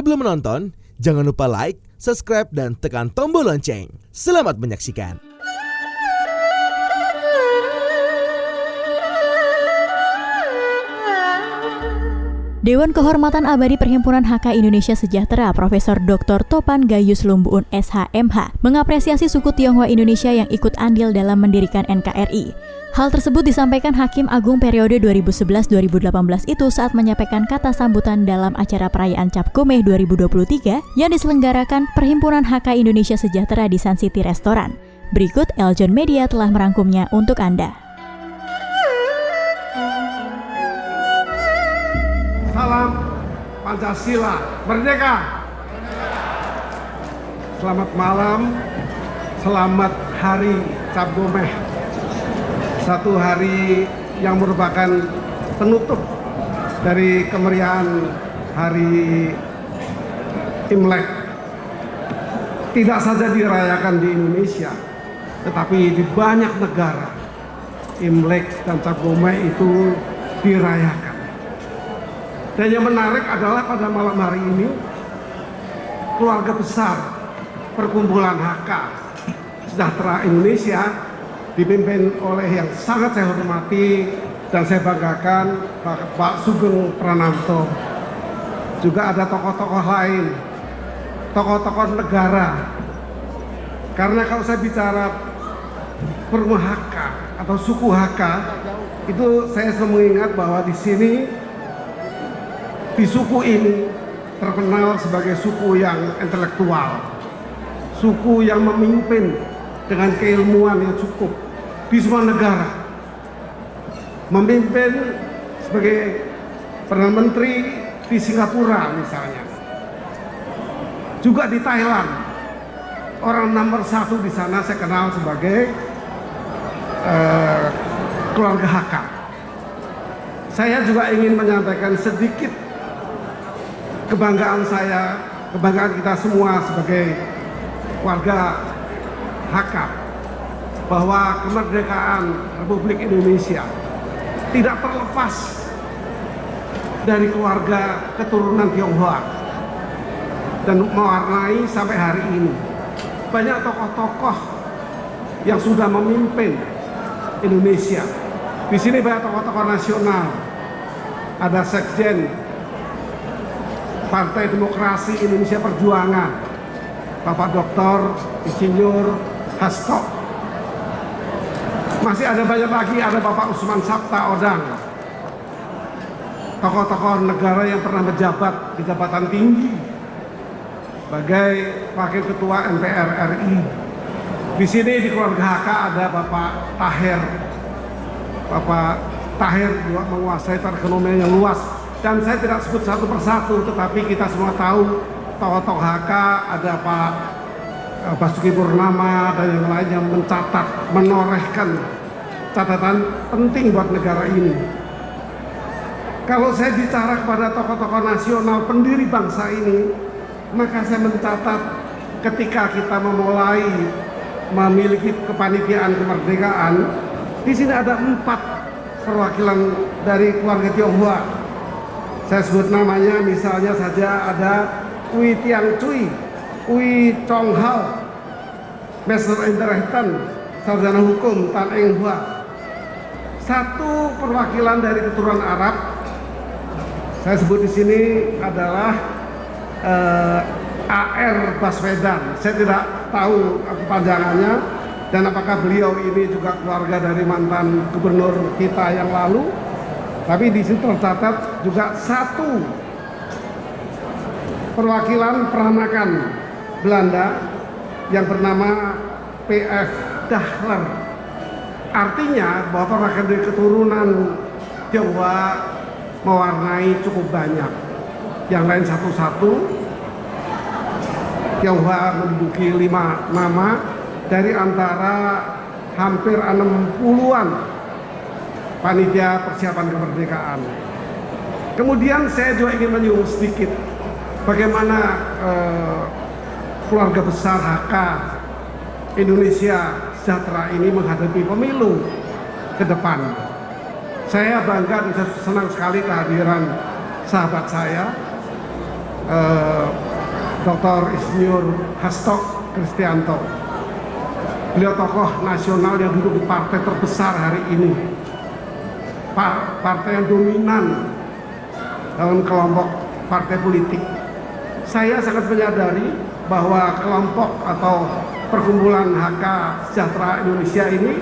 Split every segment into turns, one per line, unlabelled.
Sebelum menonton, jangan lupa like, subscribe, dan tekan tombol lonceng. Selamat menyaksikan.
Dewan Kehormatan Abadi Perhimpunan HK Indonesia Sejahtera Profesor Dr. Topan Gayus Lumbuun SHMH mengapresiasi suku Tionghoa Indonesia yang ikut andil dalam mendirikan NKRI. Hal tersebut disampaikan Hakim Agung periode 2011-2018 itu saat menyampaikan kata sambutan dalam acara perayaan Cap Gomeh 2023 yang diselenggarakan Perhimpunan HK Indonesia Sejahtera di Sun City Restoran. Berikut Eljon Media telah merangkumnya untuk Anda.
Salam Pancasila, merdeka! Selamat malam, selamat hari Cap Gomeh. Satu hari yang merupakan penutup dari kemeriahan hari Imlek. Tidak saja dirayakan di Indonesia, tetapi di banyak negara Imlek dan Cap Gomeh itu dirayakan. Dan yang menarik adalah pada malam hari ini keluarga besar Perkumpulan HK Sejahtera Indonesia dipimpin oleh yang sangat saya hormati dan saya banggakan Pak Sugeng Prananto. Juga ada tokoh-tokoh lain, tokoh-tokoh negara. Karena kalau saya bicara Perkumpulan HK atau suku HK itu saya selalu mengingat bahwa di suku ini terkenal sebagai suku yang intelektual, suku yang memimpin dengan keilmuan yang cukup di semua negara, memimpin sebagai Perdana Menteri di Singapura misalnya, juga di Thailand. Orang nomor satu di sana saya kenal sebagai keluarga HK. Saya juga ingin menyampaikan sedikit kebanggaan saya, kebanggaan kita semua sebagai warga HK, bahwa kemerdekaan Republik Indonesia tidak terlepas dari keluarga keturunan Tionghoa dan mewarnai sampai hari ini. Banyak tokoh-tokoh yang sudah memimpin Indonesia. Di sini banyak tokoh-tokoh nasional. Ada Sekjen Partai Demokrasi Indonesia Perjuangan, Bapak Dr. Insinyur Hasto. Masih ada banyak lagi, ada Bapak Usman Sabta Odang. Tokoh-tokoh negara yang pernah menjabat di jabatan tinggi sebagai Wakil Ketua MPR RI. Di sini di keluarga HK ada Bapak Tahir. Bapak Tahir juga menguasai perekonomian yang luas. Dan saya tidak sebut satu persatu, tetapi kita semua tahu tokoh-tokoh HK, ada Pak Basuki Purnama dan yang lain yang mencatat, menorehkan catatan penting buat negara ini. Kalau saya bicara kepada tokoh-tokoh nasional pendiri bangsa ini, maka saya mencatat ketika kita memulai memiliki kepanitiaan kemerdekaan, di sini ada 4 perwakilan dari keluarga Tionghoa. Saya sebut namanya, misalnya saja ada Ui Tiang Cui, Ui Chong Hao, Master Interretan, Sarjana Hukum Tan Eng Hua. Satu perwakilan dari keturunan Arab, saya sebut di sini adalah AR Baswedan. Saya tidak tahu kepanjangannya dan apakah beliau ini juga keluarga dari mantan gubernur kita yang lalu. Tapi di sini tercatat juga satu perwakilan peranakan Belanda yang bernama P.F. Dahler. Artinya bahwa perwakilan dari keturunan Tionghoa mewarnai cukup banyak. Yang lain satu-satu. Tionghoa menduduki 5 nama dari antara hampir 60-an panitia persiapan kemerdekaan. Kemudian saya juga ingin menyinggung sedikit bagaimana keluarga besar HK Indonesia Sejahtera ini menghadapi pemilu ke depan. Saya bangga dan saya senang sekali kehadiran sahabat saya Dr. Insinyur Hasto Kristianto. Beliau tokoh nasional yang duduk di partai terbesar hari ini, partai yang dominan dalam kelompok partai politik. Saya sangat menyadari bahwa kelompok atau perkumpulan HK Sejahtera Indonesia ini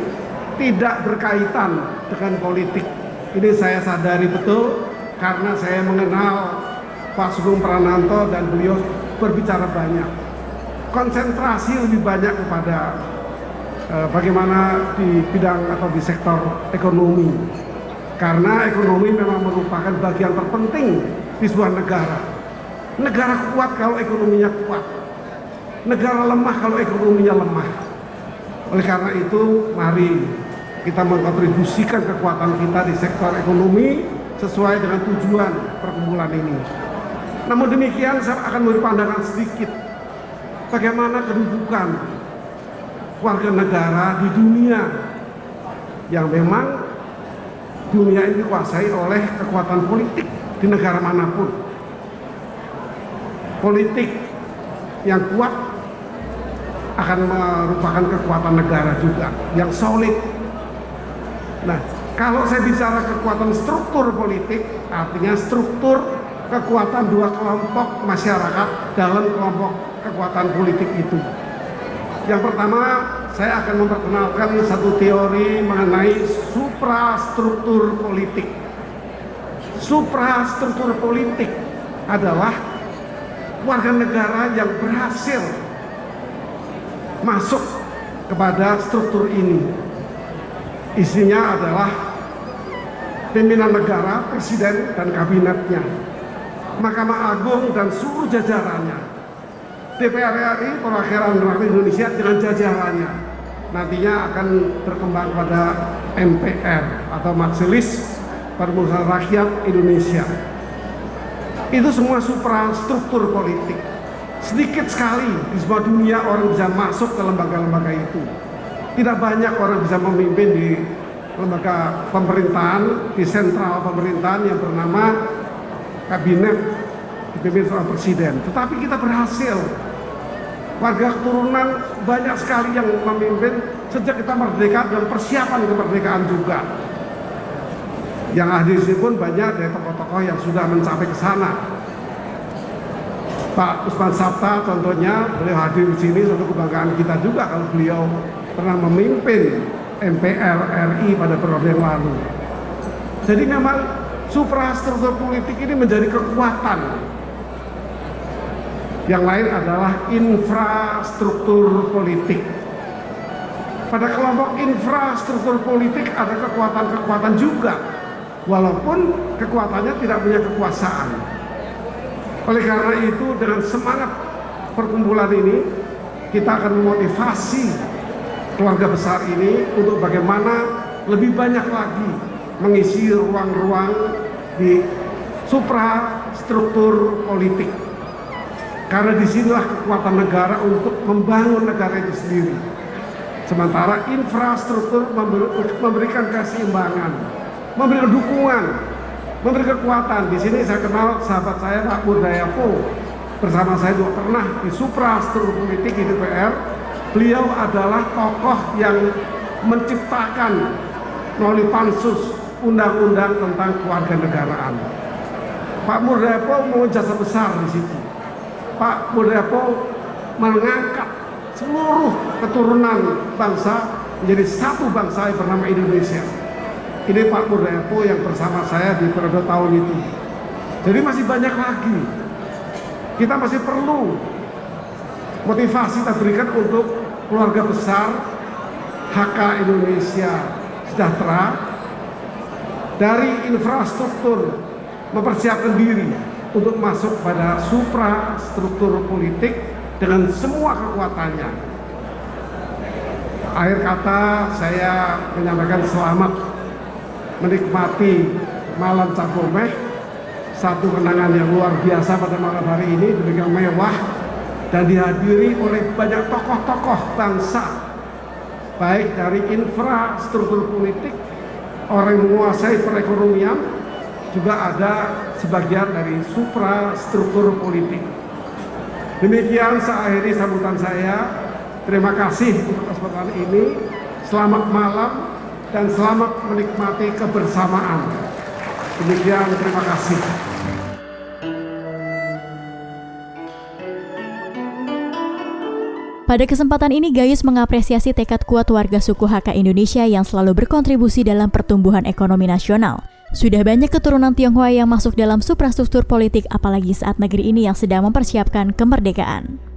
tidak berkaitan dengan politik. Ini saya sadari betul karena saya mengenal Pak Sugeng Prananto dan beliau berbicara banyak. Konsentrasi lebih banyak kepada bagaimana di bidang atau di sektor ekonomi. Karena ekonomi memang merupakan bagian terpenting di sebuah negara. Negara kuat kalau ekonominya kuat. Negara lemah kalau ekonominya lemah. Oleh karena itu, mari kita mengkontribusikan kekuatan kita di sektor ekonomi sesuai dengan tujuan perkumpulan ini. Namun demikian, saya akan memberi pandangan sedikit bagaimana kedudukan warga negara di dunia yang memang dunia ini dikuasai oleh kekuatan politik di negara manapun. Politik yang kuat akan merupakan kekuatan negara juga yang solid. Nah, kalau saya bicara kekuatan struktur politik, artinya struktur kekuatan dua kelompok masyarakat dalam kelompok kekuatan politik itu. Yang pertama, saya akan memperkenalkan satu teori mengenai suprastruktur politik. Suprastruktur politik adalah warga negara yang berhasil masuk kepada struktur ini. Isinya adalah pimpinan negara, presiden dan kabinetnya, Mahkamah Agung dan seluruh jajarannya, DPR RI, perwakilan rakyat Indonesia dengan jajarannya, nantinya akan berkembang pada MPR atau Majelis Permusyawaratan Rakyat Indonesia. Itu semua suprastruktur politik. Sedikit sekali di sebuah dunia orang bisa masuk ke lembaga-lembaga itu. Tidak banyak orang bisa memimpin di lembaga pemerintahan, di sentral pemerintahan yang bernama kabinet, dipimpin oleh presiden. Tetapi kita berhasil. Warga keturunan banyak sekali yang memimpin sejak kita merdeka dan persiapan kemerdekaan juga. Yang hadir di sini pun banyak dari tokoh-tokoh yang sudah mencapai ke sana. Pak Usman Sabta contohnya, beliau hadir di sini, suatu kebanggaan kita juga kalau beliau pernah memimpin MPR RI pada periode yang lalu. Jadi memang suprastruktur politik ini menjadi kekuatan. Yang lain adalah infrastruktur politik. Pada kelompok infrastruktur politik ada kekuatan-kekuatan juga, walaupun kekuatannya tidak punya kekuasaan. Oleh karena itu, dengan semangat perkumpulan ini, kita akan memotivasi keluarga besar ini untuk bagaimana lebih banyak lagi mengisi ruang-ruang di suprastruktur politik. Karena disinilah kekuatan negara untuk membangun negara itu sendiri. Sementara infrastruktur memberikan keseimbangan, memberikan dukungan, memberi kekuatan. Di sini saya kenal sahabat saya Pak Murdayapo, bersama saya juga pernah di suprastruktur politik di DPR. Beliau adalah tokoh yang menciptakan melalui pansus undang-undang tentang kewarganegaraan. Pak Murdayapo mau jasa besar di situ. Pak Murdayapo mengangkat seluruh keturunan bangsa menjadi satu bangsa yang bernama Indonesia. Ini Pak Murdayapo yang bersama saya di periode tahun itu. Jadi masih banyak lagi. Kita masih perlu motivasi kita berikan untuk keluarga besar HK Indonesia Sejahtera dari infrastruktur mempersiapkan diri untuk masuk pada suprastruktur politik dengan semua kekuatannya. Akhir kata saya menyampaikan selamat menikmati malam Cap Gomeh, satu kenangan yang luar biasa pada malam hari ini, demikian mewah dan dihadiri oleh banyak tokoh-tokoh bangsa, baik dari infrastruktur politik, orang yang menguasai perekonomian, juga ada sebagian dari suprastruktur politik. Demikian saya akhiri sambutan saya. Terima kasih untuk kesempatan ini. Selamat malam dan selamat menikmati kebersamaan. Demikian, terima kasih.
Pada kesempatan ini, Gayus mengapresiasi tekad kuat warga suku Hakka Indonesia yang selalu berkontribusi dalam pertumbuhan ekonomi nasional. Sudah banyak keturunan Tionghoa yang masuk dalam suprastruktur politik, apalagi saat negeri ini yang sedang mempersiapkan kemerdekaan.